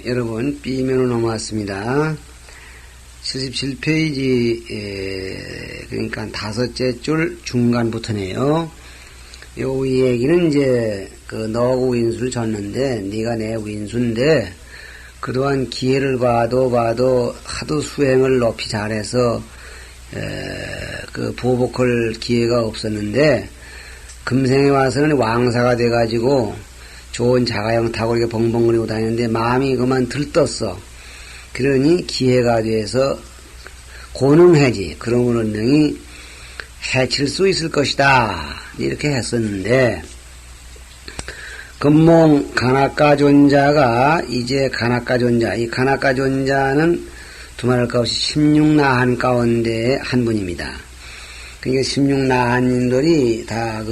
여러분, B면으로 넘어왔습니다. 77페이지, 그러니까 다섯째 줄 중간부터네요. 요 얘기는 이제, 너하고 우인수를 졌는데, 네가 내 우인수인데, 그동안 기회를 봐도 하도 수행을 높이 잘해서, 보복할 기회가 없었는데, 금생에 와서는 왕사가 돼가지고, 좋은 자가용 타고 이렇게 벙벙거리고 다니는데 마음이 그만 들떴어. 그러니 기회가 돼서 고능해지. 그런 운명이 해칠 수 있을 것이다. 이렇게 했었는데 금몽 간악가 존자가 이제 간악가 존자, 이 간악가 존자는 두말할 것 없이 16나한 가운데 한 분입니다. 그러니까 16나한님들이 다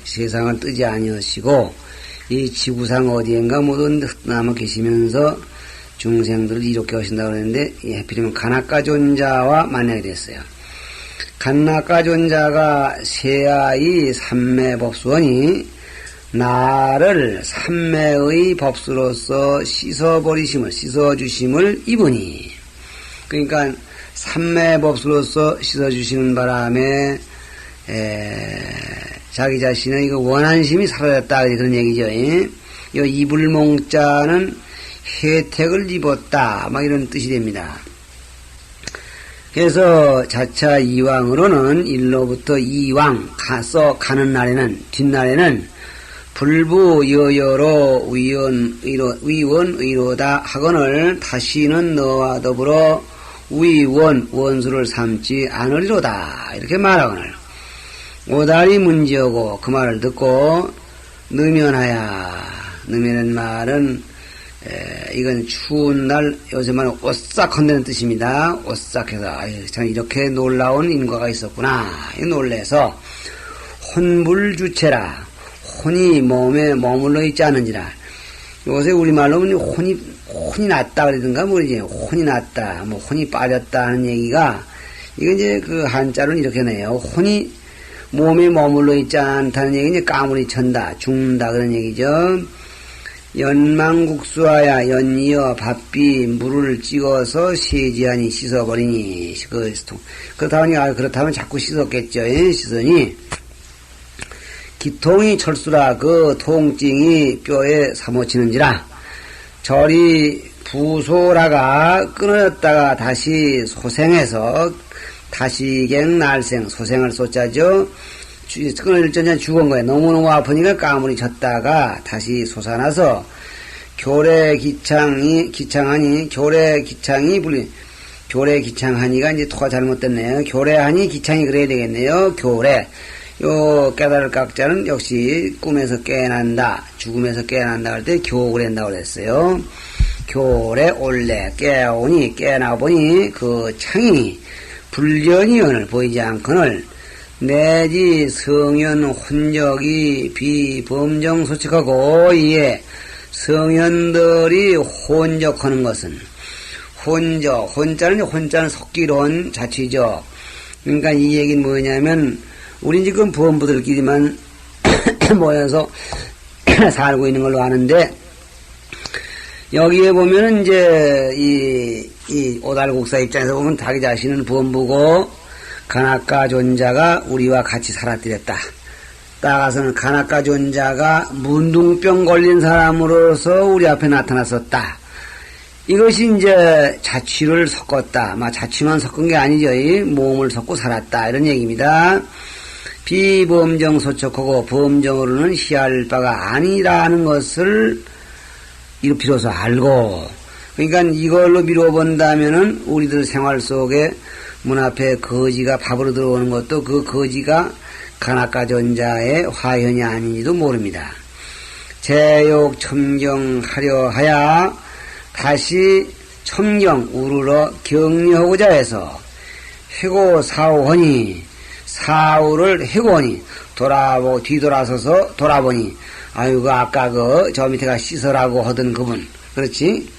세상을 뜨지 아니하시고 이 지구상 어디엔가 모두 남아 계시면서 중생들을 이롭게 하신다고 그러는데, 하필이면 간악가 존자와 만나게 됐어요. 간악가 존자가 세아의 삼매법수원이 나를 삼매의 법수로서 씻어주심을 입으니, 그러니까 삼매법수로서 씻어주시는 바람에, 자기 자신의 원한심이 사라졌다. 그런 얘기죠. 이 이불몽자는 혜택을 입었다. 막 이런 뜻이 됩니다. 그래서 자차 이왕으로는 일로부터 이왕 가는 날에는, 뒷날에는 불부 여여로 위원의로다 하거늘 다시는 너와 더불어 원수를 삼지 않으리로다. 이렇게 말하거늘. 오다리 문지어고 그 말을 듣고 느면하는 말은 이건 추운 날 요새 말은 오싹한다는 뜻입니다. 오싹해서 참 이렇게 놀라운 인과가 있었구나 놀래서 혼불주체라 혼이 몸에 머물러 있지 않은지라. 요새 우리말로는 혼이 났다 그러든가 모르지. 혼이 났다 혼이 빠졌다 하는 얘기가 이건 이제 한자로는 이렇게 내요. 혼이 몸에 머물러 있지 않다는 얘기는 이제 까무리 천다, 죽는다 그런 얘기죠. 연망국수하야 연이어 밥비 물을 찍어서 세지하니 씻어버리니. 그렇다면 자꾸 씻었겠죠. 씻으니 기통이 철수라 그 통증이 뼈에 사모치는지라. 저리 부소라가 끊어졌다가 다시 소생해서 다시갱 날생, 소생을 쏘자죠. 끊어질 전에 죽은 거예요. 너무너무 아프니까 까무리 쳤다가 다시 솟아나서 교래기창하니가 이제 토가 잘못됐네요. 교래하니 기창이 그래야 되겠네요. 교래. 깨달을 각자는 역시 꿈에서 깨난다, 죽음에서 깨난다 할 때 교그랬다고 그랬어요. 교래 올래 깨나보니 그 창이 불견이 오늘 보이지 않거늘 내지 성현 혼적이 비범정소측하고 이에 성현들이 혼적하는 것은 혼자는 속기론 자취죠. 그러니까 이 얘기는 뭐냐면 우린 지금 부원부들끼리만 모여서 살고 있는 걸로 아는데 여기에 보면은 이제 이 오달국사 입장에서 보면 자기 자신은 부원부고 간악가 존자가 우리와 같이 살았더랬다. 따라서는 간악가 존자가 문둥병 걸린 사람으로서 우리 앞에 나타났었다. 이것이 이제 자취를 섞었다. 자취만 섞은 게 아니죠. 몸을 섞고 살았다. 이런 얘기입니다. 비범정 소척하고 범정으로는 희할 바가 아니라는 것을 비로소 알고, 그러니까 이걸로 미루어 본다면은 우리들 생활 속에 문 앞에 거지가 밥으로 들어오는 것도 그 거지가 간악가 존자의 화현이 아닌지도 모릅니다. 제욕 첨경하려 하야 다시 첨경 우르러 격려하고자 해서 해고 사오하니 사우를 해고하니 뒤돌아서서 돌아보니 아이고 아까 저 밑에가 씻으라고 하던 그분, 그렇지?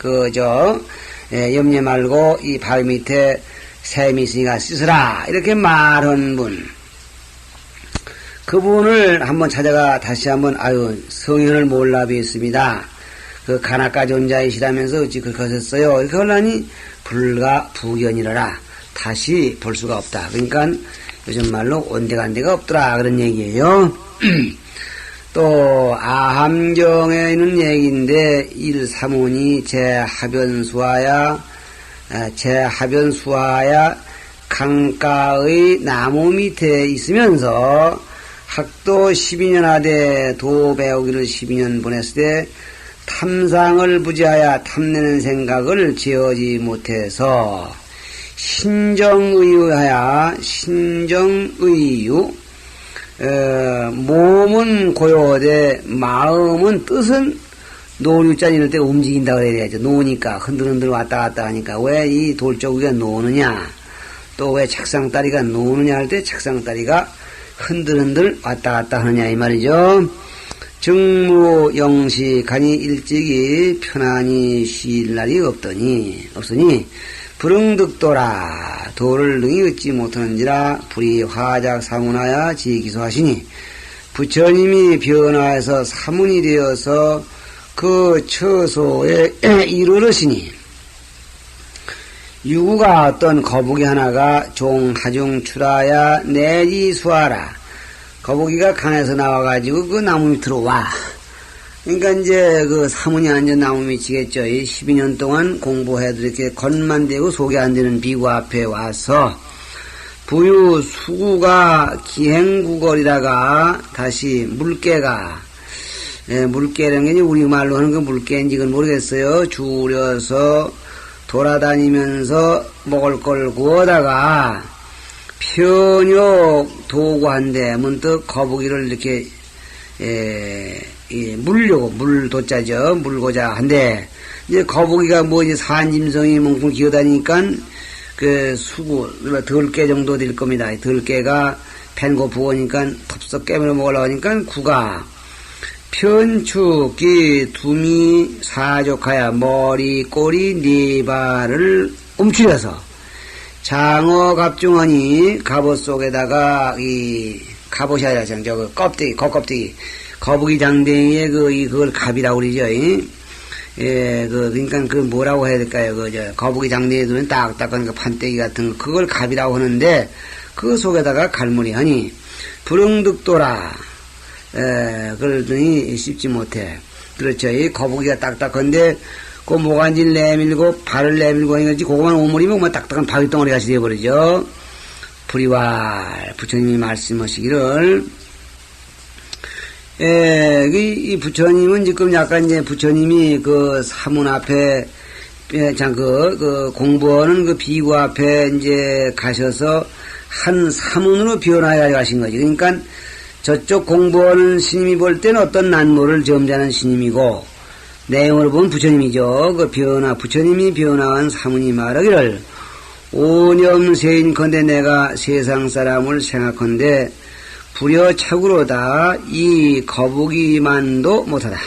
염려 말고 이 바위 밑에 샘이 있으니까 씻으라 이렇게 말한 분, 그분을 한번 찾아가 다시 한번 성현을 몰라 뵙습니다. 그 가나까지 혼자이시라면서 어찌 그렇게 하셨어요? 이렇게 하려니 불가 부견이라라. 다시 볼 수가 없다. 그러니까 요즘 말로 온데간데가 없더라. 그런 얘기예요. 또 아함경에 있는 얘기인데 일사문이 제하변수하야 강가의 나무 밑에 있으면서 학도 12년 하되 도 배우기를 12년 보냈을 때 탐상을 부지하여 탐내는 생각을 지어지 못해서 신정의유 몸은 고요하되 마음은 뜻은 노류자 이럴 때 움직인다 그래야죠. 노니까 흔들흔들 왔다 갔다 하니까 왜 이 돌조기가 노느냐 또 왜 책상다리가 노느냐 할 때 책상다리가 흔들흔들 왔다 갔다 하느냐 이 말이죠. 정무 영시간이 일찍이 편안히 쉴 날이 없으니 불응득도라 도를 능히 얻지 못하는지라 불이 화작 사문하여 지기소하시니 부처님이 변화해서 사문이 되어서 그 처소에 이르르시니 유구가 어떤 거북이 하나가 종하중 출하야 내지수하라 거북이가 강에서 나와가지고 그 나무 밑으로 와. 그러니까 이제 그 사문이 앉은 나무 밑이겠죠. 12년 동안 공부해도 이렇게 겉만 대고 속이 안 되는 비구 앞에 와서 부유 수구가 기행구걸이다가 다시 물개가 물개라는 게 우리말로 하는 그 물개인지 그건 모르겠어요. 줄여서 돌아다니면서 먹을 걸 구하다가 편욕 도구한데 문득 거북이를 이렇게 물려고 물도자죠. 물고자 한데 이제 거북이가 뭐지 산짐승이 뭉뭉 기어다니니까 그 수구 덜개 정도 될 겁니다. 덜개가 펜고 부으니까 덥석 깨물어 먹으려고 하니까 구가 편축기 두미 사족하여 머리 꼬리 네 발을 움츠려서 장어 갑중하니 갑옷 속에다가 이 갑옷이 아니라 저거 껍데기 겉껍데기 거북이 장댕이에 그걸 갑이라고 그러죠. 그러니까 그 뭐라고 해야 될까요? 거북이 장댕이에 두면 딱딱한 그 판때기 같은 거 그걸 갑이라고 하는데 그 속에다가 갈무리 하니 불응득도라. 그러더니 씹지 못해. 그렇죠. 이 거북이가 딱딱한데 그 모간지를 내밀고 발을 내밀고 하니까 그거만 오므리면 뭐 딱딱한 바위덩어리 같이 되어버리죠. 불이왈 부처님이 말씀하시기를 이 부처님은 지금 약간 이제 부처님이 그 사문 앞에 그 공부하는 그 비구 앞에 이제 가셔서 한 사문으로 변화해 가신 거지. 그러니까 저쪽 공부하는 스님이 볼 때는 어떤 난모를 점잖은 스님이고 내용을 보면 부처님이죠. 그 부처님이 변화한 사문이 말하기를 오념세인컨대 내가 세상 사람을 생각컨대 불여착으로다 이 거북이만도 못하다.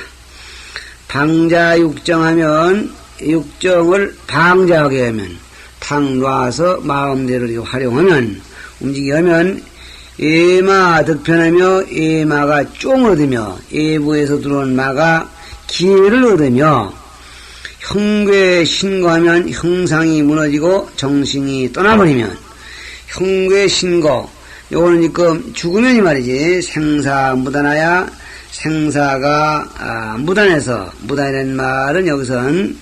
방자육정하면 육정을 방자하게 하면 탁 놔서 마음대로 활용하면 움직이게 하면 예마 득편하며 예마가 쫑을 얻으며 예부에서 들어온 마가 기회를 얻으며 형괴 신고하면 형상이 무너지고 정신이 떠나버리면 형괴 신고 요거는 지금 죽으면 이 말이지 생사 무단하야 생사가 무단해서 무단이라는 말은 여기선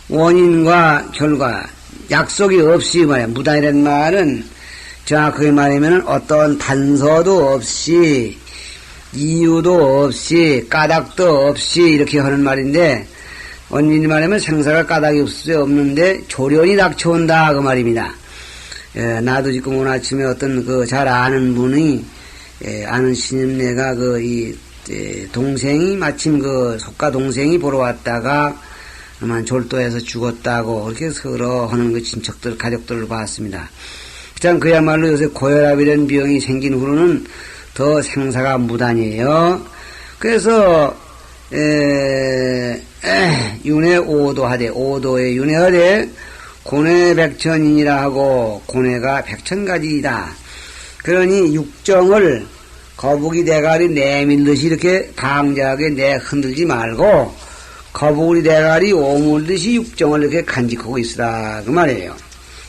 원인과 결과 약속이 없이 말이야. 무단이라는 말은 정확하게 말하면 어떤 단서도 없이 이유도 없이 까닭도 없이 이렇게 하는 말인데 원인이 말하면 생사가 까닭이 없는데 조련이 닥쳐온다 그 말입니다. 나도 지금 오늘 아침에 어떤 잘 아는 분이 아는 스님네가 동생이 마침 속가 동생이 보러 왔다가 아마 졸도해서 죽었다고 그렇게 서로 하는 그 친척들 가족들을 봤습니다. 참 그야말로 요새 고혈압이라는 병이 생긴 후로는 더 생사가 무단이에요. 그래서 윤회 오도하되 오도에 윤회하되 고뇌 백천이니라 하고 고뇌가 백천가지이다. 그러니 육정을 거북이 대가리 내밀듯이 이렇게 방자하게 내 흔들지 말고 거북이 대가리 오물듯이 육정을 이렇게 간직하고 있으라 그 말이에요.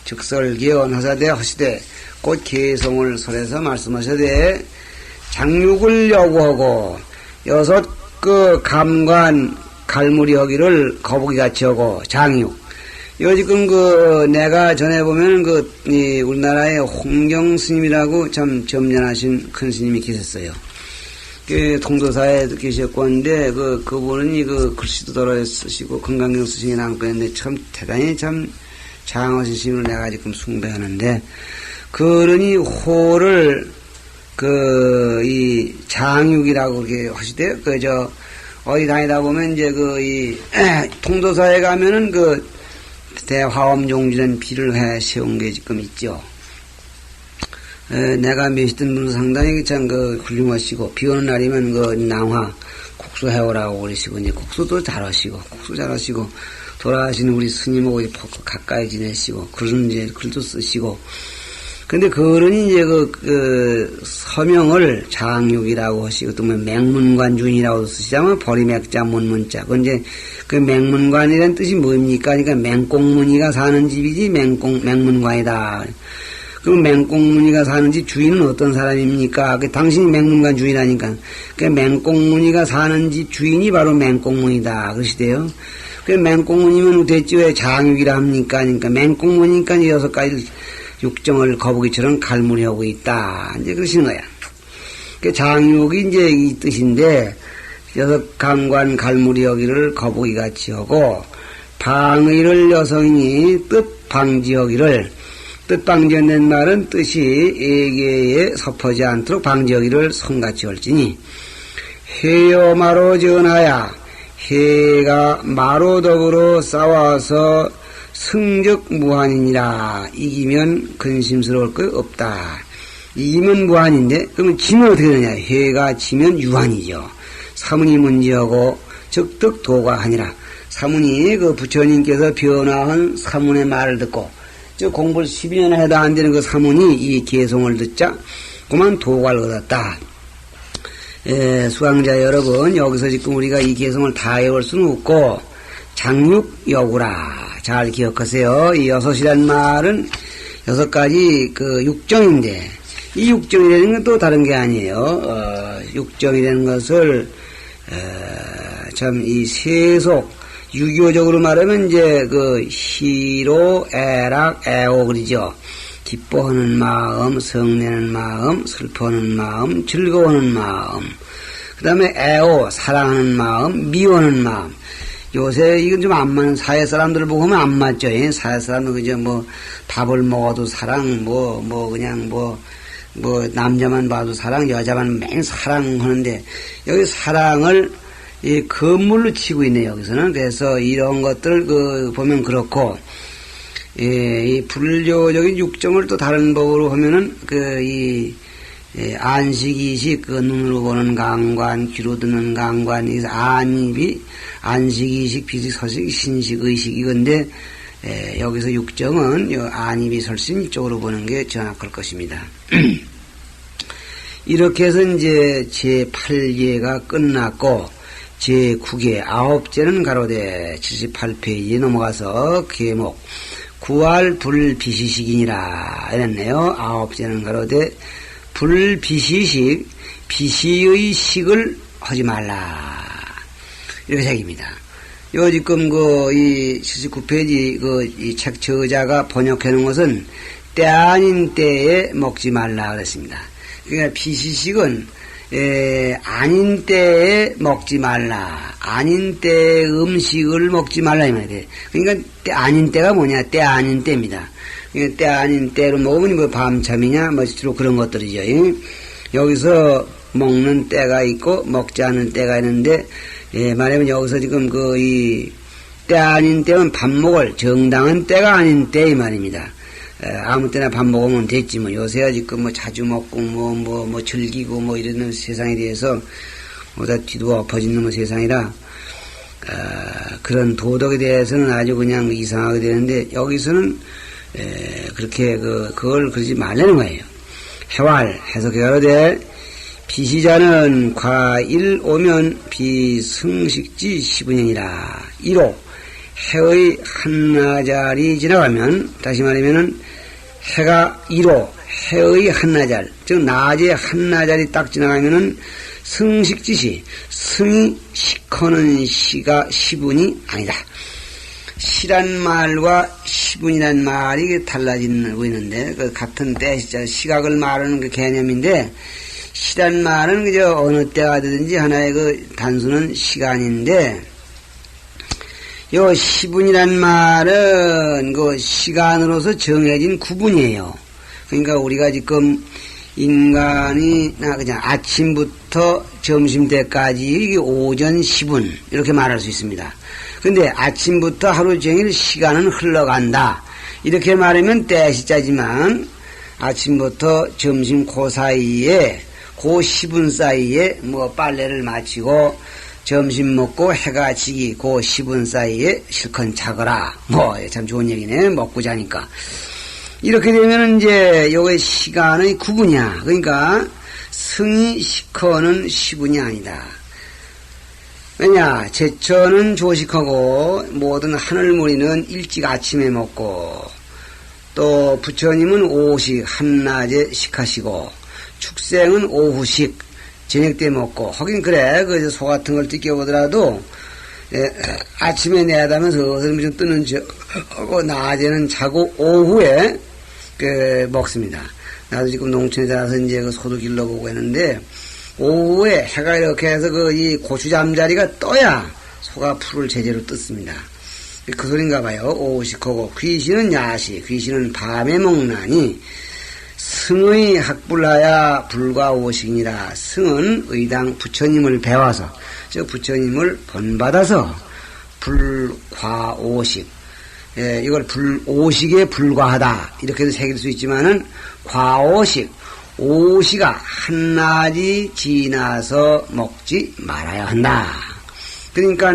즉설기원 하사대 하시되 곧 개성을 설해서 말씀하셔되 장육을 요구하고 여섯 그 감관 갈무리 하기를 거북이같이 하고 장육. 요 지금 내가 전에 보면 우리나라의 홍경 스님이라고 참 점련하신 큰 스님이 계셨어요. 통도사에 계셨고 한데 그분이 글씨도 덜어 쓰시고 건강경 쓰시기 남겼는데 참 대단히 참 장하신 스님을 내가 지금 숭배하는데 그러니 호를 이 장육이라고 그렇게 하시대요. 어디 다니다 보면 이제 이 통도사에 가면은 대화엄종지는 비를 해 세운 게 지금 있죠. 내가 몇시던 분은 상당히 참 훌륭하시고 비 오는 날이면 낭화 국수 해오라고 그러시고 이제 국수도 잘하시고 돌아가시는 우리 스님하고 가까이 지내시고 글도 쓰시고 근데 그러니 이제 서명을 장육이라고 하시고 또 맹문관준이라고 쓰시자면 버리맥자 문문자. 이제 맹문관이라는 뜻이 뭡니까? 그러니까 맹꽁무니가 사는 집이지 맹문관이다. 그럼 맹꽁무니가 사는 집 주인은 어떤 사람입니까? 당신이 맹문관 주인이라니까. 맹꽁무니가 사는 집 주인이 바로 맹꽁무니다. 그러시대요. 맹꽁무니면 됐지 왜 장육이라 합니까? 그러니까 맹꽁무니까 6가지 육정을 거북이처럼 갈무리하고 있다. 이제 그러시는 거야. 장육이 이제 이 뜻인데, 6감관 갈무리하기를 거북이같이 하고, 방의를 여성이 뜻방지하기를, 뜻방지하는 말은 뜻이 애계에 섭하지 않도록 방지하기를 성같이 할지니, 해요 마로 전하야, 해가 마로 더불어 싸워서 승적 무한이니라. 이기면 근심스러울 것 없다. 이기면 무한인데 그러면 지면 어떻게 되느냐. 해가 지면 유한이죠. 사문이 문제하고 적득 도가하니라. 사문이 부처님께서 변화한 사문의 말을 듣고 공부를 12년 해도 안 되는 사문이 이 개송을 듣자 그만 도가를 얻었다. 수강자 여러분, 여기서 지금 우리가 이 개송을 다 외울 수는 없고 장육여구라. 잘 기억하세요. 이 6이란 말은 6가지 육정인데, 이 육정이라는 건 또 다른 게 아니에요. 육정이라는 것을, 참, 이 세속, 유교적으로 말하면 이제 희로, 애락, 애오, 그러죠. 기뻐하는 마음, 성내는 마음, 슬퍼하는 마음, 즐거워하는 마음. 그 다음에 애오, 사랑하는 마음, 미워하는 마음. 요새 이건 좀 안 맞는 사회 사람들을 보고 하면 안 맞죠. 사회 사람들 그저 밥을 먹어도 사랑, 그냥 남자만 봐도 사랑, 여자만 맨 사랑하는데 여기 사랑을 이 건물로 치고 있네요. 여기서는. 그래서 이런 것들 보면 그렇고 이 불교적인 육정을 또 다른 법으로 하면은 안식이식, 눈으로 보는 강관, 귀로 듣는 강관, 안식이식, 비식, 서식, 신식, 의식, 이건데, 여기서 육정은, 안입이 설신 이쪽으로 보는 게 정확할 것입니다. 이렇게 해서 이제 제8예가 끝났고, 제9계, 9제는 가로되 78페이지에 넘어가서 계목, 구할 불비시식이니라, 이랬네요. 9제는 가로되, 불비시식, 비시의 식을 하지 말라. 이렇게 책입니다. 요 지금 이 79페이지 이 책 저자가 번역해 놓은 것은 때 아닌 때에 먹지 말라 그랬습니다. 그러니까 비시식은 아닌 때에 먹지 말라. 아닌 때에 음식을 먹지 말라 이 말이에요. 그러니까 때 아닌 때가 뭐냐? 때 아닌 때입니다. 때 아닌 때로 먹으면 밤참이냐 주로 그런 것들이죠. 여기서 먹는 때가 있고 먹지 않는 때가 있는데 말하면 여기서 지금 이 때 아닌 때는 밥 먹을 정당한 때가 아닌 때 이 말입니다. 아무 때나 밥 먹으면 됐지 요새야 지금 자주 먹고 즐기고 이러는 세상에 대해서 다 뒤도 엎어진 세상이라 그런 도덕에 대해서는 아주 그냥 이상하게 되는데 여기서는 그렇게 그걸 그러지 말라는 거예요. 해왈 해석해가로되 비시자는 과일 오면 비승식지 15년이라. 1호 해의 한나절이 지나가면, 다시 말하면은 해가 1호 해의 한나절, 즉 낮에 한나절이 딱 지나가면은 승식지시, 승이 시커는 시가 시분이 아니다. 시란 말과 시분이란 말이 달라지고 있는데, 그 같은 때 시각을 말하는 그 개념인데, 시란 말은 그저 어느 때가 되든지 하나의 그 단수는 시간인데, 요 시분이란 말은 그 시간으로서 정해진 구분이에요. 그러니까 우리가 지금 인간이 그냥 아침부터 점심때까지 이게 오전 10분 이렇게 말할 수 있습니다. 근데 아침부터 하루 종일 시간은 흘러간다. 이렇게 말하면 때시자지만 아침부터 점심 그 사이에 그 10분 사이에 뭐 빨래를 마치고 점심 먹고 해가 지기 그 10분 사이에 실컷 자거라. 뭐 참 좋은 얘기네. 먹고 자니까. 이렇게 되면 이제 요게 시간의 구분이야. 그러니까 승이 시커는 시분이 아니다. 왜냐, 제천은 조식하고 모든 하늘무리는 일찍 아침에 먹고 또 부처님은 오식 한낮에 식하시고 축생은 오후식 저녁 때 먹고 하긴 그래. 그 소 같은 걸 뜯겨보더라도 아침에 내다면서 서슬 좀 뜨는 척하고 낮에는 자고 오후에 먹습니다. 나도 지금 농촌에 살아서 이제 그 소도 길러보고 했는데 오후에 해가 이렇게 해서 이 고추 잠자리가 떠야 소가 풀을 제대로 뜯습니다. 그 소린가 봐요. 오식하고 귀신은 야식, 귀신은 밤에 먹나니 승의 학불하야 불과 오식이니라. 승은 의당 부처님을 배워서 즉 부처님을 본받아서 불과오식, 이걸 오식에 불과하다 이렇게도 새길 수 있지만은 과오식, 오시가 한낮이 지나서 먹지 말아야 한다. 그러니까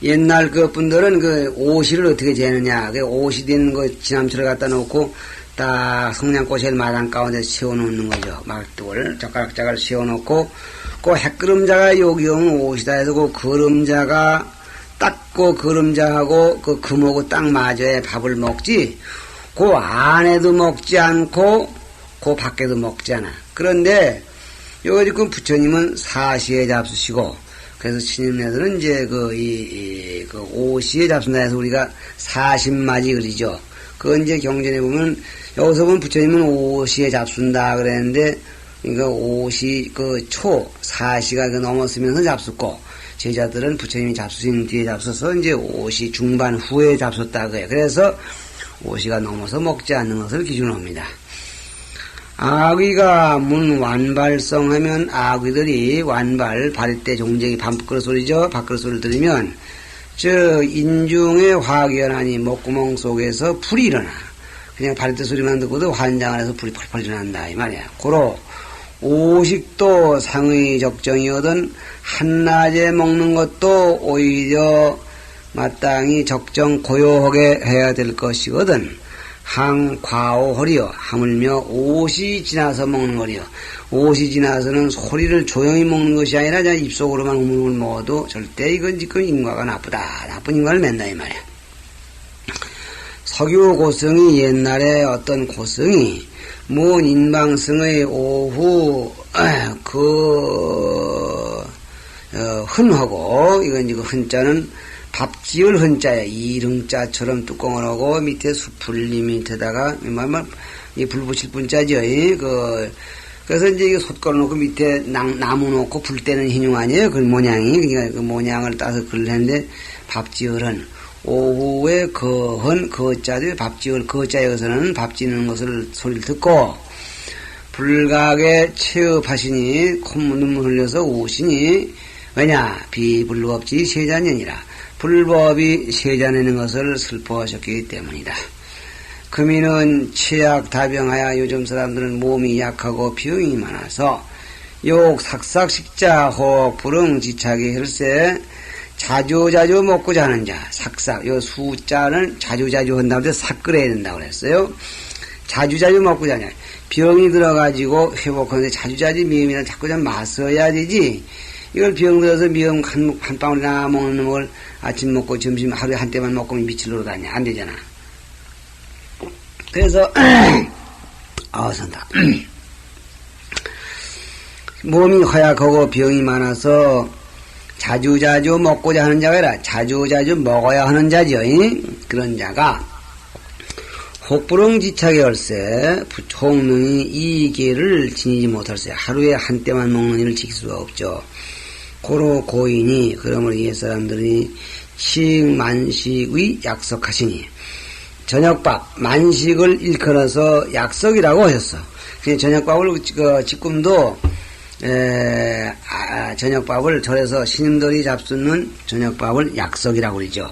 옛날 그 분들은 그 오시를 어떻게 재느냐, 그 오시 된 거 지남초를 갖다 놓고 딱 성냥꽃을 마당 가운데 세워놓는 거죠. 막돌 젓가락자갈 세워놓고 그 핵그림자가 여기 오면 오시다 해서 그 그림자가 딱 그 그림자하고 그 금하고 딱 맞아야 밥을 먹지. 그 안에도 먹지 않고 그 밖에도 먹지 않아. 그런데 요거 지금 부처님은 사시에 잡수시고, 그래서 스님네들은 이제 그 오시에 잡순다 해서 우리가 사신맞이 그리죠. 그건 이제 경전에 보면 여기서 보면 부처님은 오시에 잡순다 그랬는데, 그러니까 오시 사시가 넘었으면서 잡숫고, 제자들은 부처님이 잡수신 뒤에 잡숴서 이제 오시 중반 후에 잡숫다 그래요. 그래서 오시가 넘어서 먹지 않는 것을 기준으로 합니다. 아귀가 문 완발성 하면 아귀들이 완발, 바릴 때 종쟁이 밥그릇 소리죠. 밥그릇 소리를 들으면 인중의 화기연하니 목구멍 속에서 불이 일어나. 그냥 바릴 때 소리만 듣고도 환장을 해서 불이 펄펄 일어난다 이 말이야. 고로 오식도 상의 적정이거든 한낮에 먹는 것도 오히려 마땅히 적정 고요하게 해야 될 것이거든. 항과오허리여 하물며 옷이 지나서 먹는 거리여. 옷이 지나서는 소리를 조용히 먹는 것이 아니라 그냥 입속으로만 우물우물 먹어도 절대 이건 지금 인과가 나쁘다. 나쁜 인과를 맺는다 이 말이야. 석유 고성이 옛날에 어떤 고성이 문 인방승의 오후 흔하고, 이건 이거 흔자는 밥지을 흔자야. 이릉자처럼 뚜껑을 하고 밑에 숯불리 밑에다가 이 불 붙일 분자죠. 그래서 이제 이거 솥걸 놓고 밑에 나무 놓고 불 때는 hin용 아니에요. 그 모양이. 그러니까 그 모양을 따서 글을 했는데 밥지을은 오후에 거자들 밥지을 거자에서는 밥 지는 것을 소리를 듣고 불각에 체업하시니 콧물 눈물 흘려서 우시니 왜냐 비불법지 세자년이라. 불법이 세자내는 것을 슬퍼하셨기 때문이다. 금이는 체약 다병하여 요즘 사람들은 몸이 약하고 비용이 많아서 욕 삭삭 식자 혹 불응 지착이 혈세 자주자주 먹고 자는 자. 삭삭 요 수자는 자주자주 한다고 해서 삭 끓여야 된다고 그랬어요. 자주자주 먹고 자냐. 병이 들어가지고 회복하는데 자주자주 미음이나 자꾸 좀 맞서야 되지. 이걸 병 들어서 미음 한 방울이나 먹는 걸 아침 먹고 점심 하루에 한 때만 먹고 미칠 노릇 아니야. 안 되잖아. 그래서, 산다. 몸이 허약하고 병이 많아서 자주자주 먹고자 하는 자가 아니라 자주자주 먹어야 하는 자죠. 그런 자가 혹부렁지착의 얼세 부총명이 이 기회를 지니지 못할세. 하루에 한 때만 먹는 일을 지킬 수가 없죠. 고로 고인이 그러므로 옛 사람들이 식만식의 약속하시니 저녁밥 만식을 일컬어서 약속이라고 하셨어. 저녁밥을 지금도 저녁밥을 절에서 신임들이 잡수는 저녁밥을 약속이라고 그러죠.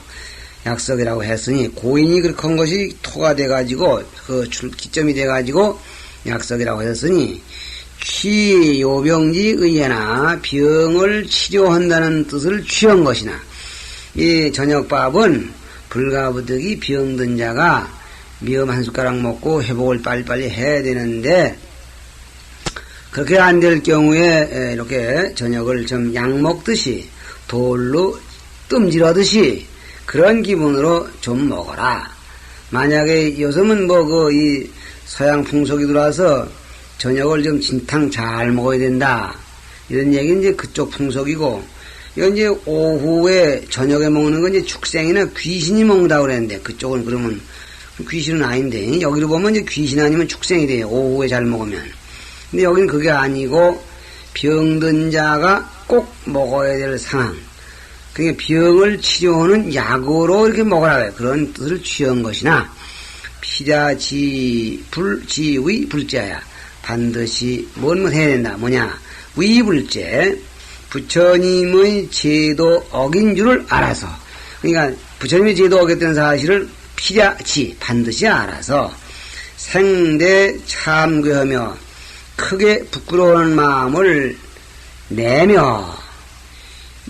약속이라고 했으니 고인이 그렇게 한 것이 토가 돼가지고 그 기점이 돼가지고 약속이라고 했으니 취요병지 의예나 병을 치료한다는 뜻을 취한 것이나 이 저녁밥은 불가부득이 병든 자가 미음 한 숟가락 먹고 회복을 빨리빨리 해야 되는데 그렇게 안 될 경우에 이렇게 저녁을 좀 약 먹듯이 돌로 뜸질하듯이 그런 기분으로 좀 먹어라. 만약에 요즘은 이 서양 풍속이 들어와서 저녁을 좀 진탕 잘 먹어야 된다. 이런 얘기는 이제 그쪽 풍속이고, 이건 이제 오후에 저녁에 먹는 건 이제 축생이나 귀신이 먹는다고 그랬는데, 그쪽은 그러면 귀신은 아닌데, 여기로 보면 이제 귀신 아니면 축생이 돼요. 오후에 잘 먹으면. 근데 여기는 그게 아니고, 병든 자가 꼭 먹어야 될 상황. 그러니까 병을 치료하는 약으로 이렇게 먹으라. 그런 뜻을 취한 것이나, 피자지의 불자야. 반드시 뭔 해야 된다. 뭐냐. 위불제. 부처님의 제도 어긴 줄을 알아서. 그러니까 부처님의 제도 어겼다는 사실을 피자지. 반드시 알아서 생대 참괴하며 크게 부끄러운 마음을 내며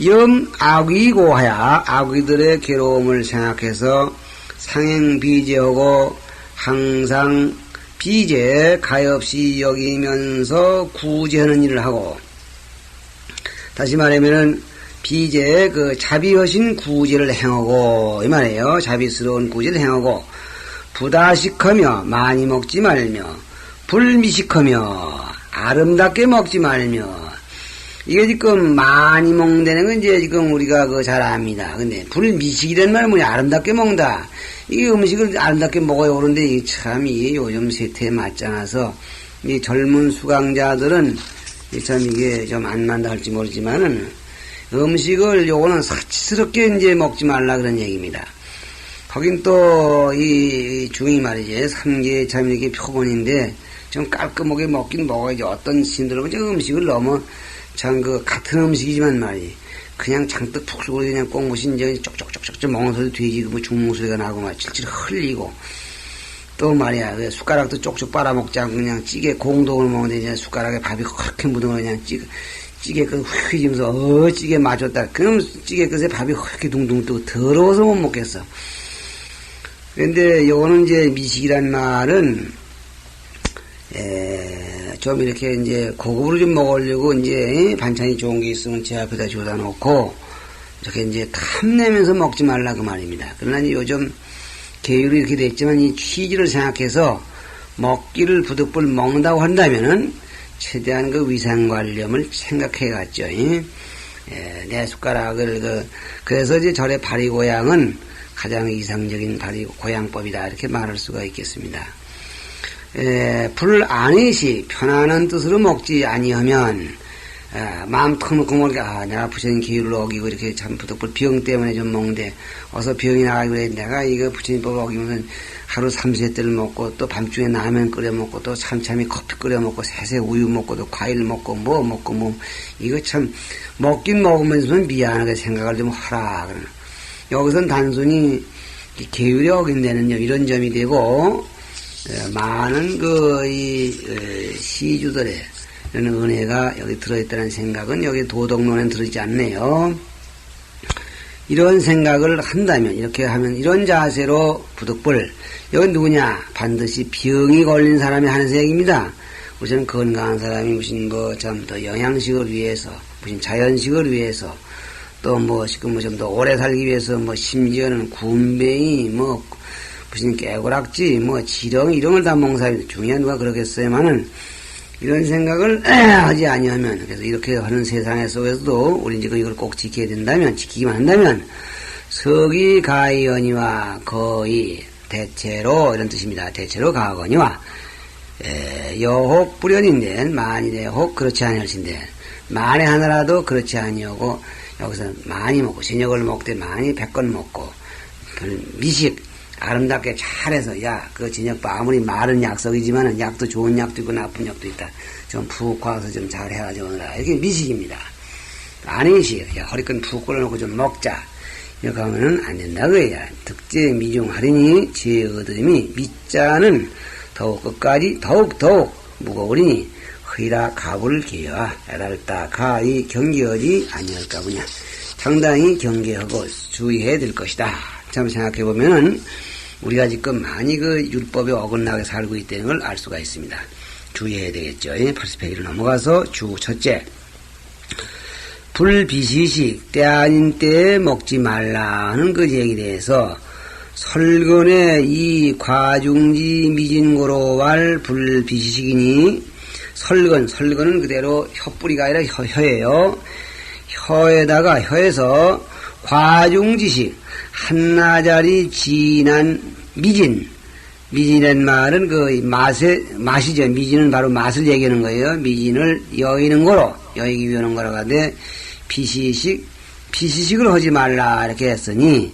영 악위고하야 악위들의 괴로움을 생각해서 상행비제하고 항상 비제 가엾이 여기면서 구제하는 일을 하고 다시 말하면은 비제 자비하신 구제를 행하고 이 말이에요. 자비스러운 구제를 행하고 부다식하며 많이 먹지 말며 불미식하며 아름답게 먹지 말며 이게 지금 많이 먹는다는 건 이제 지금 우리가 잘 압니다. 근데 불미식이라는 말은 뭐냐? 아름답게 먹는다. 이게 음식을 아름답게 먹어요. 그런데 이게 요즘 세태에 맞지 않아서 이 젊은 수강자들은 참 이게 좀 안 난다 할지 모르지만은 음식을 요거는 사치스럽게 이제 먹지 말라 그런 얘기입니다. 거긴 또 이 중이 말이지 삼계 참 이렇게 표본인데 좀 깔끔하게 먹긴 먹어야지. 어떤 신들은 음식을 너무 참 같은 음식이지만 말이 그냥 장떡 푹 쏘고 그냥 꽁무신 이제 쪽쪽쪽쪽 먹는 소리 돼지 죽는 소리가 나고 막 칠칠 흘리고 또 말이야 숟가락도 쪽쪽 빨아먹지 않고 그냥 찌개 공동을 먹는데 이제 숟가락에 밥이 그렇게 묻은 거 그냥 찌개 끝 휘지면서 찌개 맞췄다. 그럼 찌개 끝에 밥이 그렇게 둥둥 뜨고 더러워서 못 먹겠어. 근데 요거는 이제 미식이란 말은 좀 이렇게 이제 고급으로 좀 먹으려고 이제 반찬이 좋은 게 있으면 제 앞에다 줘다 놓고 이렇게 이제 탐내면서 먹지 말라 그 말입니다. 그러나 이제 요즘 계율이 이렇게 됐지만 이 취지를 생각해서 먹기를 부득불 먹는다고 한다면은 최대한 위생관념을 생각해 갔죠. 내 숟가락을 그래서 이제 절의 바리고양은 가장 이상적인 바리고양법이다 이렇게 말할 수가 있겠습니다. 불 아니시 편안한 뜻으로 먹지 아니하면 마음 터놓고 먹게 내가 부처님 계율을 어기고 이렇게 참 부득불 병 때문에 좀 먹는데 어서 병이 나가기 그래 내가 이거 부처님법 어기면서 하루 3세때를 먹고 또 밤중에 라면 끓여 먹고 또 참참히 커피 끓여 먹고 새새 우유 먹고 또 과일 먹고 뭐 이거 참 먹긴 먹으면서 미안하게 생각을 좀 하라. 여기선 단순히 계율이 어긴다는 이런 점이 되고 많은 시주들의 이런 은혜가 여기 들어있다는 생각은 여기 도덕론에 들어있지 않네요. 이런 생각을 한다면, 이렇게 하면, 이런 자세로 부득불, 여기 누구냐? 반드시 병이 걸린 사람이 하는 생각입니다. 우선 건강한 사람이 무슨 좀 더 영양식을 위해서, 무슨 자연식을 위해서, 또 지금 좀 더 오래 살기 위해서, 심지어는 군뱅이, 무슨 깨고락지, 지렁, 이런 걸 다 몽사합니다. 중요한 누가 그러겠어요만은, 이런 생각을 하지 아니하면, 그래서 이렇게 하는 세상에 속에서도 우리 이제 이걸 꼭 지켜야 된다면, 지키기만 한다면, 서기가이언이와 거의 대체로 이런 뜻입니다. 대체로 가거니와 여혹 불연인데 만일에 혹 그렇지 아니할진데 만에 하나라도 그렇지 아니하고 여기서 많이 먹고 저녁을 먹되 많이 100건 먹고 미식 아름답게 잘해서 그 저녁 아무리 마른 약속이지만은 약도 좋은 약도 있고 나쁜 약도 있다. 좀 푹 와서 좀 잘해가지고 오느라 이게 미식입니다. 아니식 허리끈 푹 끓여놓고 좀 먹자. 이렇게 하면은 안 된다 그래야. 득제 미중하리니 제 얻음이 밑자는 더욱 끝까지 더욱 무거우리니 흐이라 가불 기여하 애랄다 가히 경계하지 아니할까 보냐. 상당히 경계하고 주의해야 될 것이다. 참 생각해보면은 우리가 지금 많이 율법에 어긋나게 살고 있다는 걸 알 수가 있습니다. 주의해야 되겠죠. 80페이지로 넘어가서 주 첫째. 불비시식 때 아닌 때에 먹지 말라 하는 그 얘기에 대해서 설근의 이 과중지 미진고로 왈 불비시식이니 설근은 그대로 혀뿌리가 아니라 혀예요. 혀에서 과중지식 한나자리 진한 미진이란 말은 맛이죠. 미진은 바로 맛을 얘기하는 거예요. 미진을 여의는 거로 여의기 위한 거라고 하는데 비시식을 하지 말라 이렇게 했으니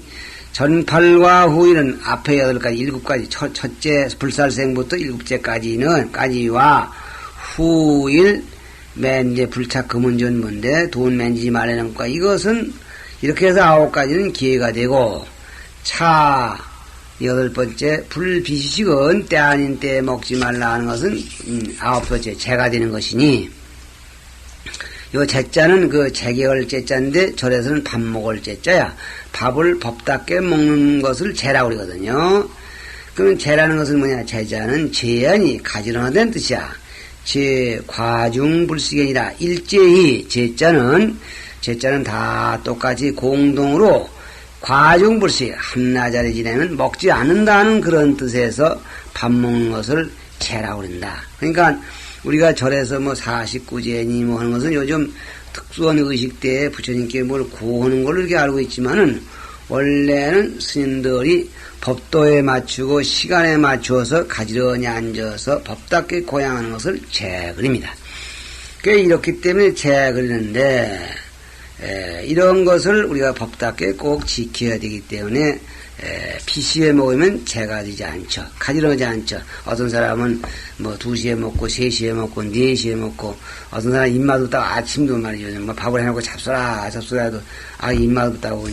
전팔과 후일은 앞에 8가지 7가지 첫째 불살생부터 7째까지와 후일 맨 이제 불착 금은전문데 돈 만지지 말라는 거 이것은 이렇게 해서 9가지는 기회가 되고 차 8번째 불비시식은 때 아닌 때에 먹지 말라 하는 것은 9번째 재가 되는 것이니 요 제자는 재계열 제자인데 절에서는 밥 먹을 제자야. 밥을 법답게 먹는 것을 재라고 그러거든요. 그러면 재라는 것은 뭐냐? 제자는 제한이 가지런하다는 뜻이야. 과중불식이 아니라 일제히 제자는 다 똑같이 공동으로 과중불식 한나자리 지내면 먹지 않는다는 그런 뜻에서 밥 먹는 것을 재라고 그런다. 그러니까 우리가 절에서 49제니 하는 것은 요즘 특수한 의식 때에 부처님께 뭘 구하는 걸로 이렇게 알고 있지만은 원래는 스님들이 법도에 맞추고 시간에 맞추어서 가지런히 앉아서 법답게 고양하는 것을 재그립니다. 이렇기 때문에 재그리는데 이런 것을 우리가 법답게 꼭 지켜야 되기 때문에 피시에 먹으면 재가 되지 않죠. 가지런하지 않죠. 어떤 사람은 2시에 먹고 3시에 먹고 4시에 먹고 어떤 사람은 입맛 없다고 아침도 말이죠. 밥을 해놓고 잡숴라도 입맛 없다고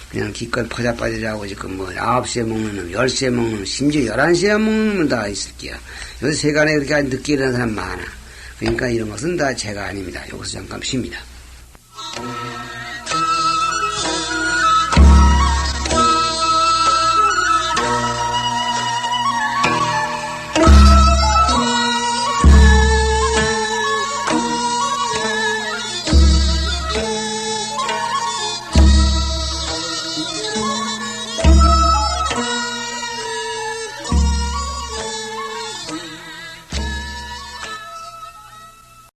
그냥 기껏 퍼자빠지라고 지금 9시에 먹는 놈, 10시에 먹는 놈, 심지어 11시에 먹는 놈 다 있을게요. 요새 세간에 그렇게 늦게 일어나는 사람 많아. 그러니까 이런 것은 다 재가 아닙니다. 여기서 잠깐 쉽니다.